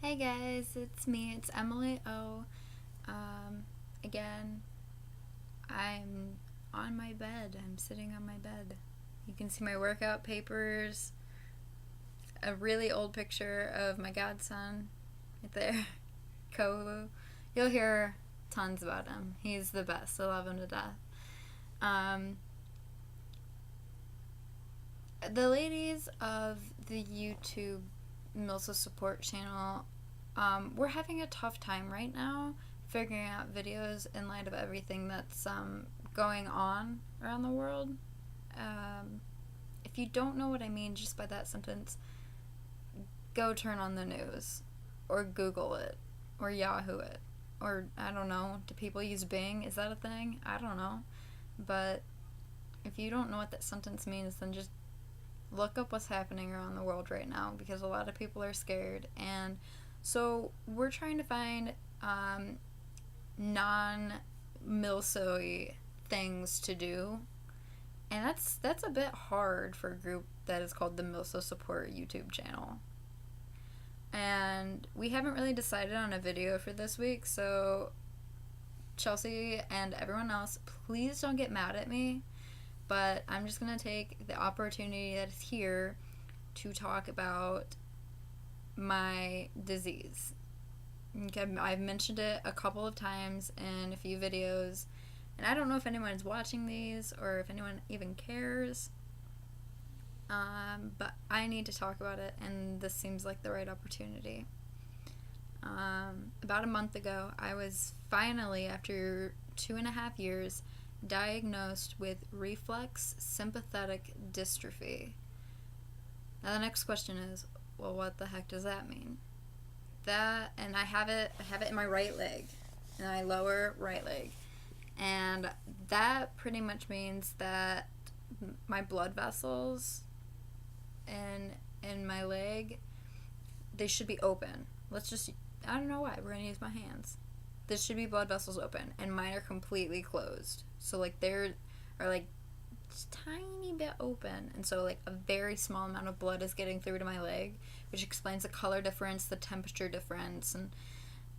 Hey guys, it's me, it's Emily O. Again, I'm on my bed. I'm sitting on my bed. You can see my workout papers, a really old picture of my godson right there, Kovu. You'll hear tons about him. He's the best. I love him to death. Um, the ladies of the YouTube Milsa support channel, we're having a tough time right now figuring out videos in light of everything that's going on around the world. Um, if you don't know what I mean just by that sentence, go turn on the news or Google it or Yahoo it. Or, I don't know, do people use Bing? Is that a thing? I don't know. But if you don't know what that sentence means, then just look up what's happening around the world right now because a lot of people are scared. And so we're trying to find non milsoy things to do. And that's a bit hard for a group that is called the Milso Support YouTube channel. And we haven't really decided on a video for this week, so Chelsea and everyone else, please don't get mad at me, but I'm just going to take the opportunity that is here to talk about my disease. Okay, I've mentioned it a couple of times in a few videos, and I don't know if anyone's watching these or if anyone even cares, but I need to talk about it, and this seems like the right opportunity. About a month ago, I was finally, after 2.5 years, diagnosed with reflex sympathetic dystrophy. Now the next question is, well, what the heck does that mean? That, and I have it in my right leg, in my lower right leg, and that pretty much means that my blood vessels in my leg, they should be open. I don't know why, we're gonna use my hands. There should be blood vessels open, and mine are completely closed. So, like, there are, like, just tiny bit open, and so, like, a very small amount of blood is getting through to my leg, which explains the color difference, the temperature difference, and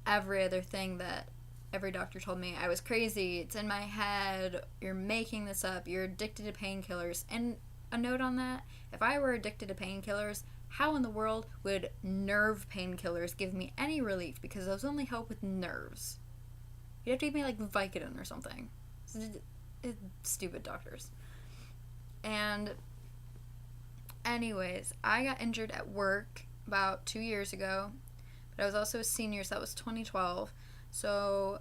every other thing that every doctor told me I was crazy, it's in my head, you're making this up, you're addicted to painkillers. And a note on that, if I were addicted to painkillers, how in the world would nerve painkillers give me any relief? Because those only help with nerves. You'd have to give me like Vicodin or something. It's stupid doctors. And anyways, I got injured at work about 2 years ago, but I was also a senior, so that was 2012. So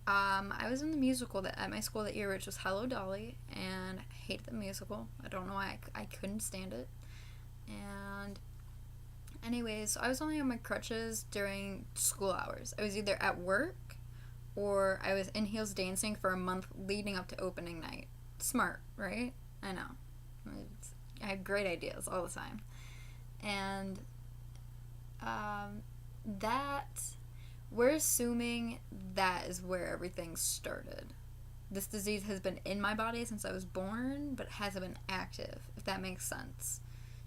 I was in the musical that at my school that year, which was Hello Dolly, and I hated the musical. I don't know why I couldn't stand it. And anyways, so I was only on my crutches during school hours. I was either at work or I was in heels dancing for a month leading up to opening night. Smart, right? I know. I had great ideas all the time. And that, we're assuming that is where everything started. This disease has been in my body since I was born, but hasn't been active, if that makes sense.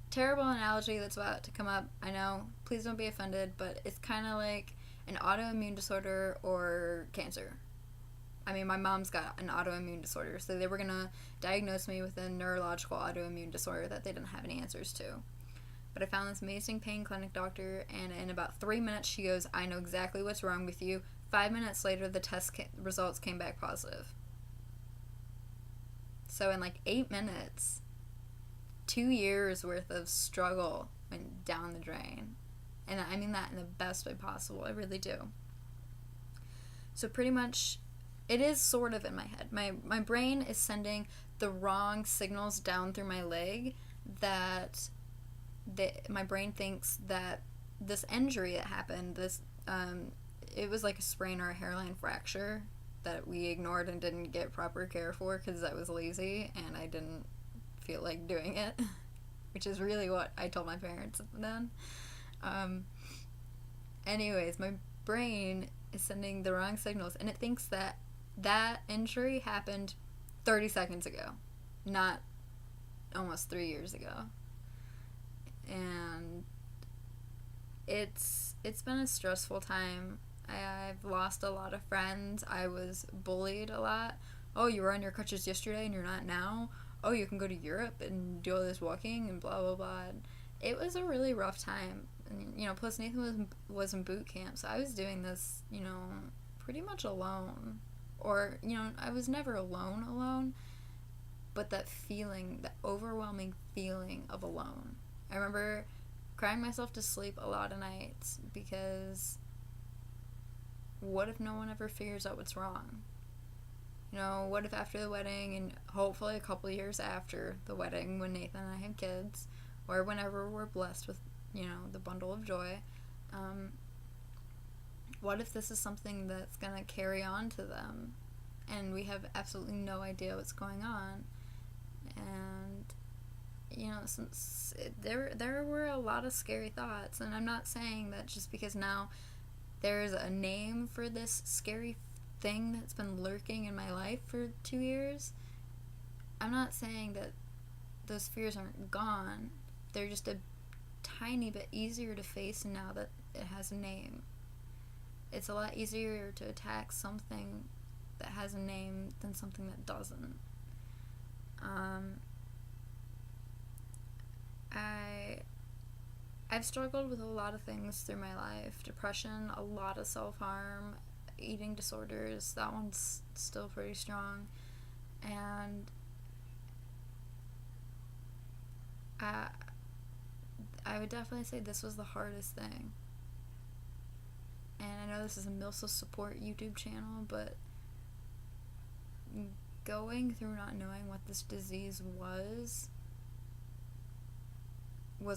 Terrible analogy that's about to come up, I know. Please don't be offended, but it's kind of like an autoimmune disorder or cancer. I mean, my mom's got an autoimmune disorder, so they were going to diagnose me with a neurological autoimmune disorder that they didn't have any answers to. But I found this amazing pain clinic doctor, and in about 3 minutes, she goes, I know exactly what's wrong with you. 5 minutes later, the results came back positive. So in like 8 minutes, 2 years worth of struggle went down the drain. And I mean that in the best way possible. I really do. So pretty much, it is sort of in my head. My brain is sending the wrong signals down through my leg that my brain thinks that this injury that happened, it was like a sprain or a hairline fracture that we ignored and didn't get proper care for because I was lazy and I didn't feel like doing it, which is really what I told my parents then. Anyways, my brain is sending the wrong signals, and it thinks that injury happened 30 seconds ago, not almost 3 years ago. And it's been a stressful time. I've lost a lot of friends. I was bullied a lot. Oh, you were on your crutches yesterday and you're not now. Oh, you can go to Europe and do all this walking and blah blah blah. And it was a really rough time. And, plus Nathan was in boot camp, so I was doing this, pretty much alone. Or, I was never alone, but that feeling, that overwhelming feeling of alone. I remember crying myself to sleep a lot of nights because what if no one ever figures out what's wrong? What if after the wedding, and hopefully a couple years after the wedding, when Nathan and I have kids, or whenever we're blessed with, the bundle of joy, what if this is something that's going to carry on to them, and we have absolutely no idea what's going on? And, there were a lot of scary thoughts, and I'm not saying that just because now there's a name for this scary thing that's been lurking in my life for 2 years, I'm not saying that those fears aren't gone. They're just a tiny bit easier to face now that it has a name. It's a lot easier to attack something that has a name than something that doesn't. I've struggled with a lot of things through my life. Depression, a lot of self-harm, eating disorders, that one's still pretty strong. And I would definitely say this was the hardest thing. And I know this is a Milsa support YouTube channel, but going through not knowing what this disease was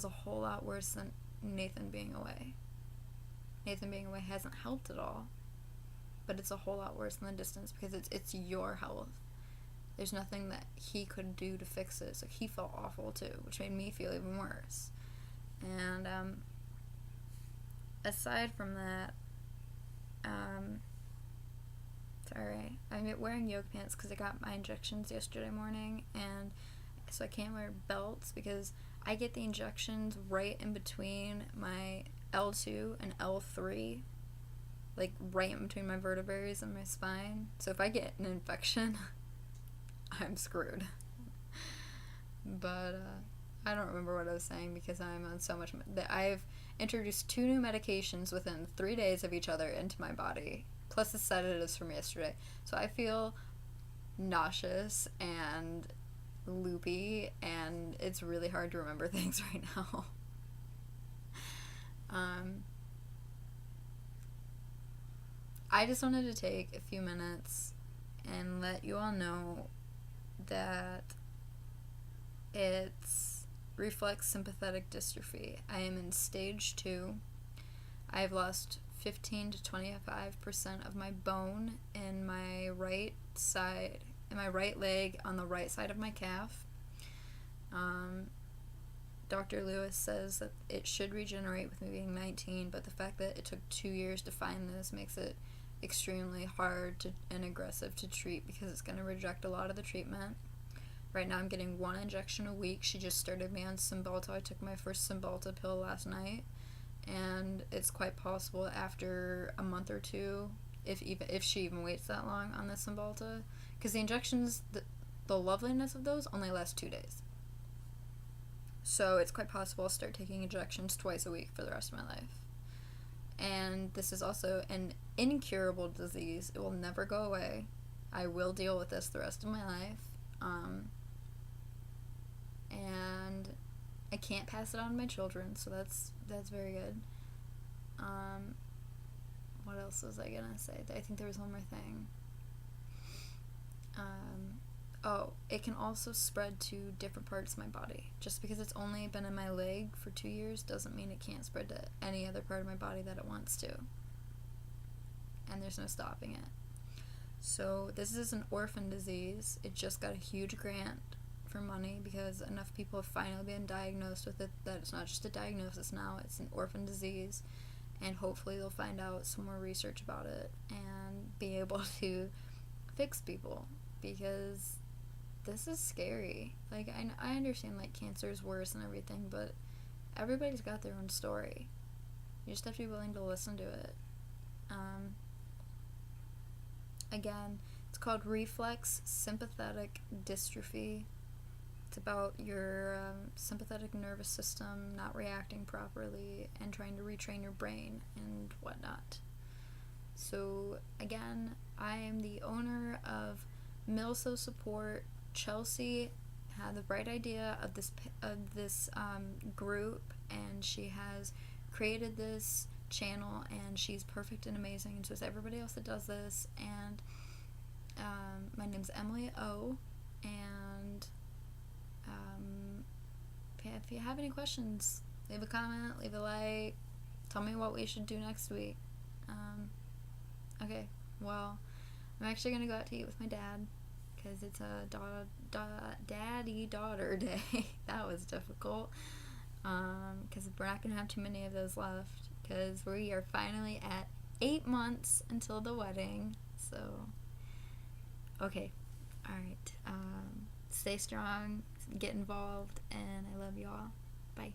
a whole lot worse than Nathan being away. Nathan being away hasn't helped at all, but it's a whole lot worse than the distance because it's your health. There's nothing that he could do to fix it, so he felt awful too, which made me feel even worse. And aside from that, sorry, I'm wearing yoga pants because I got my injections yesterday morning, and so I can't wear belts because I get the injections right in between my L2 and L3, like right in between my vertebrae and my spine. So if I get an infection, I'm screwed. But I don't remember what I was saying because I'm on so much. I've introduced 2 new medications within 3 days of each other into my body, plus the sedatives from yesterday. So I feel nauseous and loopy, and it's really hard to remember things right now. I just wanted to take a few minutes and let you all know that it's reflex sympathetic dystrophy. I am in stage 2. I've lost 15 to 25% of my bone in my right side, in my right leg on the right side of my calf. Dr. Lewis says that it should regenerate with me being 19, but the fact that it took 2 years to find this makes it extremely hard and aggressive to treat because it's going to reject a lot of the treatment. Right now I'm getting 1 injection a week. She just started me on Cymbalta. I took my first Cymbalta pill last night, and it's quite possible after a month or 2, if she even waits that long on the Cymbalta, because the injections, the loveliness of those only last 2 days. So it's quite possible I'll start taking injections twice a week for the rest of my life. And this is also an incurable disease. It will never go away. I will deal with this the rest of my life. And I can't pass it on to my children, so that's very good. What else was I gonna say? I think there was one more thing. It can also spread to different parts of my body. Just because it's only been in my leg for 2 years doesn't mean it can't spread to any other part of my body that it wants to. And there's no stopping it. So this is an orphan disease. It just got a huge grant for money because enough people have finally been diagnosed with it that it's not just a diagnosis now, it's an orphan disease. And hopefully they'll find out some more research about it and be able to fix people, because this is scary. Like, I understand, like, cancer is worse and everything, but everybody's got their own story. You just have to be willing to listen to it. Again, it's called reflex sympathetic dystrophy. It's about your sympathetic nervous system not reacting properly and trying to retrain your brain and whatnot. So again, I am the owner of Milso Support. Chelsea had the bright idea of this group, and she has created this channel, and she's perfect and amazing, and so is everybody else that does this. And my name's Emily O, and if you have any questions, leave a comment, leave a like, tell me what we should do next week. Okay, well, I'm actually gonna go out to eat with my dad because it's a daddy-daughter day. That was difficult, because we're not gonna have too many of those left, because we are finally at 8 months until the wedding. So okay, all right, stay strong, get involved, and I love you all. Bye.